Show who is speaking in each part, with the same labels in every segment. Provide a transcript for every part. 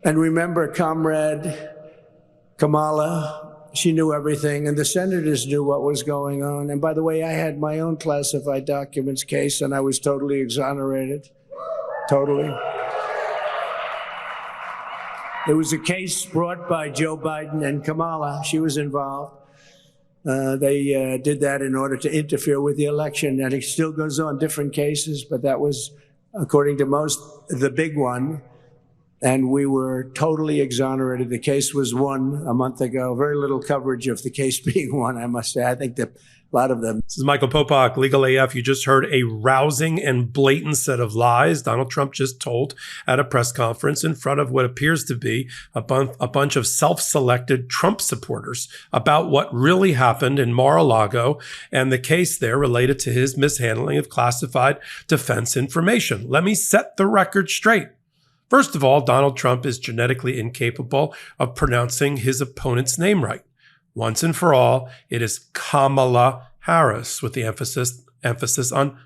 Speaker 1: And remember, Comrade Kamala, she knew everything, and the senators knew what was going on. And by the way, I had my own classified documents case, and I was totally exonerated. Totally. It was a case brought by Joe Biden and Kamala. She was involved. They did that in order to interfere with the election, and it still goes on, different cases, but that was, according to most, the big one. And we were totally exonerated. The case was won a month ago. Very little coverage of the case being won, I must say. I think that a lot of them.
Speaker 2: This is Michael Popok, Legal AF. You just heard a rousing and blatant set of lies Donald Trump just told at a press conference in front of what appears to be a bunch of self-selected Trump supporters about what really happened in Mar-a-Lago and the case there related to his mishandling of classified defense information. Let me set the record straight. First of all, Donald Trump is genetically incapable of pronouncing his opponent's name right. Once and for all, it is Kamala Harris, with the emphasis on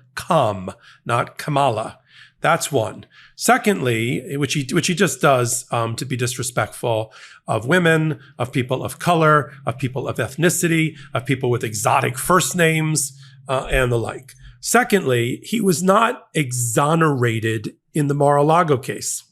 Speaker 2: not Kamala. That's one. Secondly, which he just does to be disrespectful of women, of people of color, of people of ethnicity, of people with exotic first names, and the like. Secondly, he was not exonerated in the Mar-a-Lago case.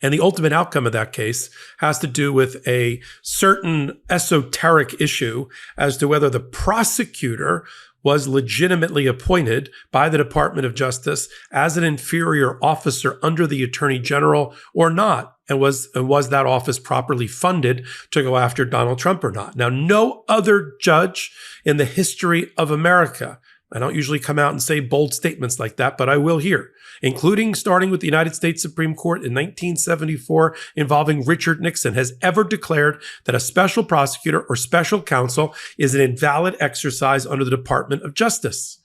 Speaker 2: And the ultimate outcome of that case has to do with a certain esoteric issue as to whether the prosecutor was legitimately appointed by the Department of Justice as an inferior officer under the Attorney General or not. And was that office properly funded to go after Donald Trump or not? Now, no other judge in the history of America, I don't usually come out and say bold statements like that, but I will here, including starting with the United States Supreme Court in 1974 involving Richard Nixon, has ever declared that a special prosecutor or special counsel is an invalid exercise under the Department of Justice.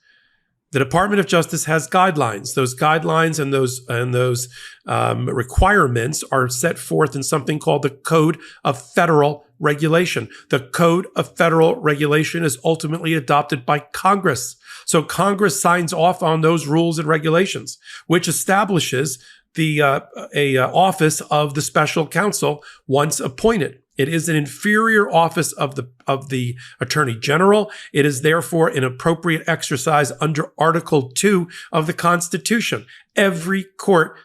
Speaker 2: The Department of Justice has guidelines. Those guidelines and those requirements are set forth in something called the Code of Federal Regulation. The Code of Federal Regulation is ultimately adopted by Congress. So Congress signs off on those rules and regulations, which establishes the office of the special counsel once appointed. It is an inferior office of the Attorney General. It is therefore an appropriate exercise under Article 2 of the Constitution. Every court,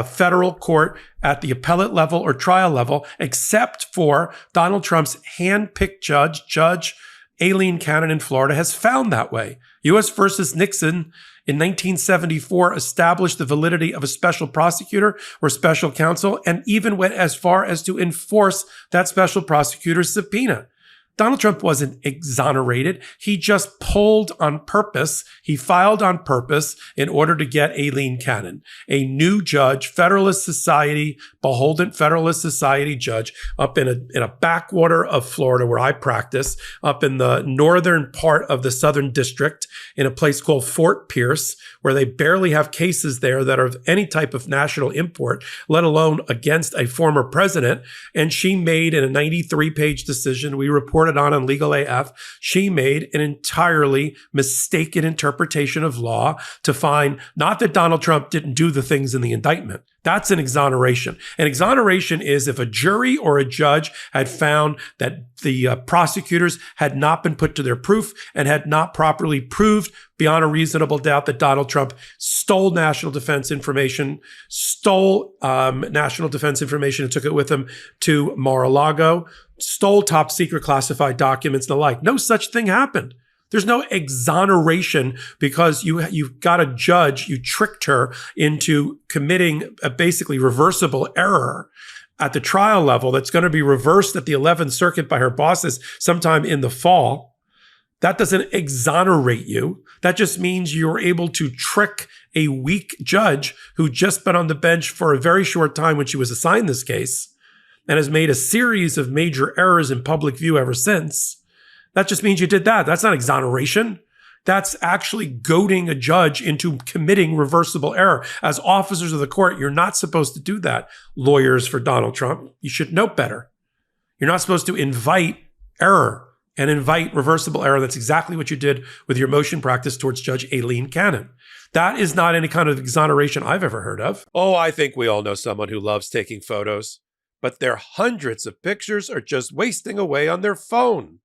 Speaker 2: federal court at the appellate level or trial level, except for Donald Trump's hand-picked Judge Aileen Cannon in Florida, has found that way. U.S. versus Nixon in 1974 established the validity of a special prosecutor or special counsel and even went as far as to enforce that special prosecutor's subpoena. Donald Trump wasn't exonerated. He just pulled on purpose. He filed on purpose in order to get Aileen Cannon, a new judge, Federalist Society, beholden Federalist Society judge up in a backwater of Florida where I practice, up in the northern part of the Southern District in a place called Fort Pierce, where they barely have cases there that are of any type of national import, let alone against a former president. And she made in a 93-page decision, we reported on Legal AF, she made an entirely mistaken interpretation of law to find not that Donald Trump didn't do the things in the indictment. That's an exoneration. An exoneration is if a jury or a judge had found that the prosecutors had not been put to their proof and had not properly proved beyond a reasonable doubt that Donald Trump stole national defense information and took it with him to Mar-a-Lago, stole top secret classified documents and the like. No such thing happened. There's no exoneration because you've got a judge, you tricked her into committing a basically reversible error at the trial level that's going to be reversed at the 11th Circuit by her bosses sometime in the fall. That doesn't exonerate you. That just means you're able to trick a weak judge who just been on the bench for a very short time when she was assigned this case and has made a series of major errors in public view ever since. That just means you did that. That's not exoneration. That's actually goading a judge into committing reversible error. As officers of the court, you're not supposed to do that. Lawyers for Donald Trump, you should know better. You're not supposed to invite error and invite reversible error. That's exactly what you did with your motion practice towards Judge Aileen Cannon. That is not any kind of exoneration I've ever heard of. Oh, I think we all know someone who loves taking photos, but their hundreds of pictures are just wasting away on their phone.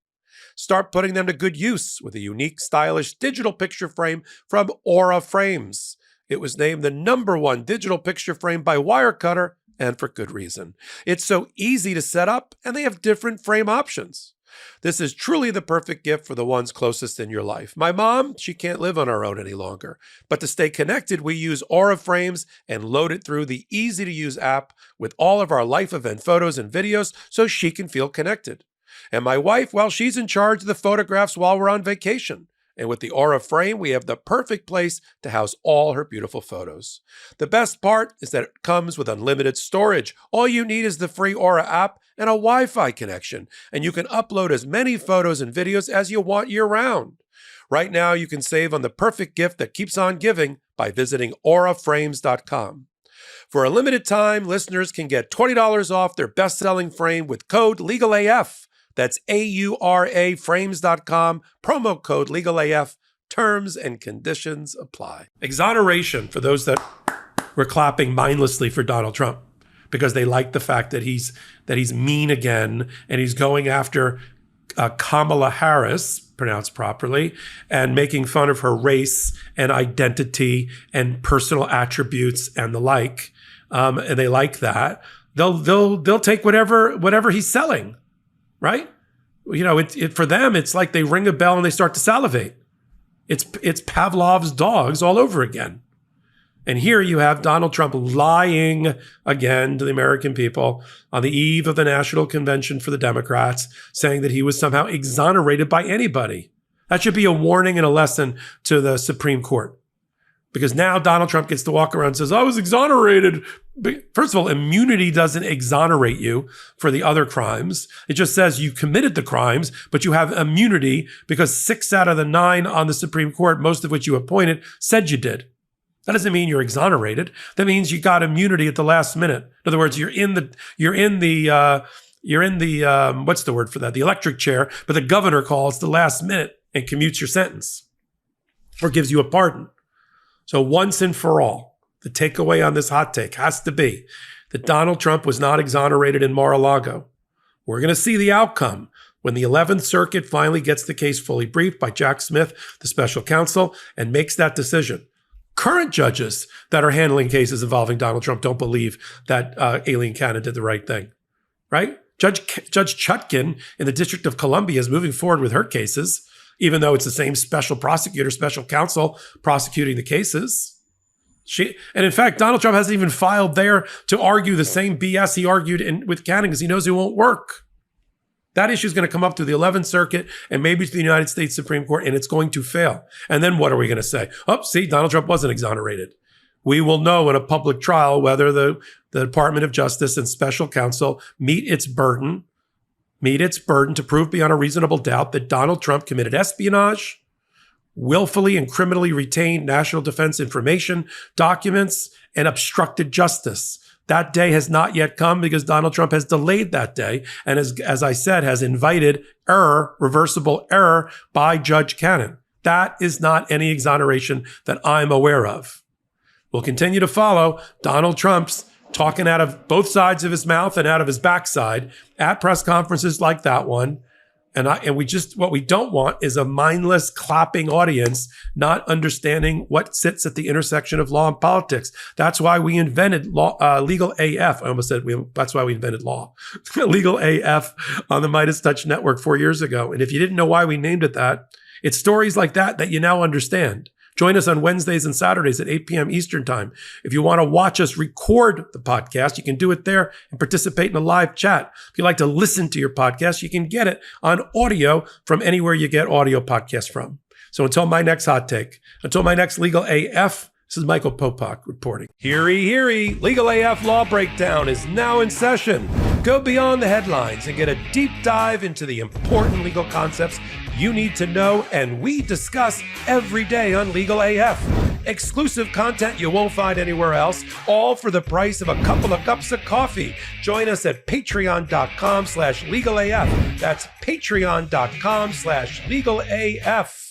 Speaker 2: Start putting them to good use with a unique, stylish digital picture frame from Aura Frames. It was named the #1 digital picture frame by Wirecutter, and for good reason. It's so easy to set up, and they have different frame options. This is truly the perfect gift for the ones closest in your life. My mom, she can't live on her own any longer. But to stay connected, we use Aura Frames and load it through the easy-to-use app with all of our life event photos and videos so she can feel connected. And my wife, well, she's in charge of the photographs while we're on vacation. And with the Aura Frame, we have the perfect place to house all her beautiful photos. The best part is that it comes with unlimited storage. All you need is the free Aura app and a Wi-Fi connection, and you can upload as many photos and videos as you want year-round. Right now, you can save on the perfect gift that keeps on giving by visiting auraframes.com. For a limited time, listeners can get $20 off their best-selling frame with code LEGALAF. That's AURA frames.com, promo code LEGALAF. Terms and conditions apply. Exoneration for those that were clapping mindlessly for Donald Trump because they like the fact that he's mean again and he's going after Kamala Harris, pronounced properly, and making fun of her race and identity and personal attributes and the like. And they like that. They'll take whatever he's selling. Right? You know, for them, it's like they ring a bell and they start to salivate. It's Pavlov's dogs all over again. And here you have Donald Trump lying again to the American people on the eve of the National Convention for the Democrats, saying that he was somehow exonerated by anybody. That should be a warning and a lesson to the Supreme Court. Because now Donald Trump gets to walk around and says, I was exonerated. First of all, immunity doesn't exonerate you for the other crimes. It just says you committed the crimes, but you have immunity because 6 out of the 9 on the Supreme Court, most of which you appointed, said you did. That doesn't mean you're exonerated. That means you got immunity at the last minute. In other words, you're in the what's the word for that? The electric chair, but the governor calls the last minute and commutes your sentence or gives you a pardon. So once and for all, the takeaway on this hot take has to be that Donald Trump was not exonerated in Mar-a-Lago. We're going to see the outcome when the 11th Circuit finally gets the case fully briefed by Jack Smith, the special counsel, and makes that decision. Current judges that are handling cases involving Donald Trump don't believe that Aileen Cannon did the right thing, right? Judge Chutkin in the District of Columbia is moving forward with her cases, even though it's the same special prosecutor, special counsel prosecuting the cases. And in fact, Donald Trump hasn't even filed there to argue the same BS he argued with Cannon because he knows it won't work. That issue is going to come up to the 11th Circuit and maybe to the United States Supreme Court, and it's going to fail. And then what are we going to say? Oh, see, Donald Trump wasn't exonerated. We will know in a public trial whether the Department of Justice and special counsel meet its burden to prove beyond a reasonable doubt that Donald Trump committed espionage, willfully and criminally retained national defense information, documents, and obstructed justice. That day has not yet come because Donald Trump has delayed that day and, as I said, has invited reversible error by Judge Cannon. That is not any exoneration that I'm aware of. We'll continue to follow Donald Trump's talking out of both sides of his mouth and out of his backside at press conferences like that one. And what we don't want is a mindless clapping audience, not understanding what sits at the intersection of law and politics. That's why we invented Legal AF. I almost said that's why we invented law. Legal AF on the MeidasTouch network 4 years ago. And if you didn't know why we named it that, it's stories like that you now understand. Join us on Wednesdays and Saturdays at 8 p.m. Eastern Time. If you want to watch us record the podcast, you can do it there and participate in a live chat. If you like to listen to your podcast, you can get it on audio from anywhere you get audio podcasts from. So until my next hot take, until my next Legal AF, this is Michael Popok reporting. Heary, Legal AF Law Breakdown is now in session. Go beyond the headlines and get a deep dive into the important legal concepts you need to know and we discuss every day on Legal AF. exclusive content you won't find anywhere else, all for the price of a couple of cups of coffee. Join us at patreon.com/legalaf. That's patreon.com/legalaf.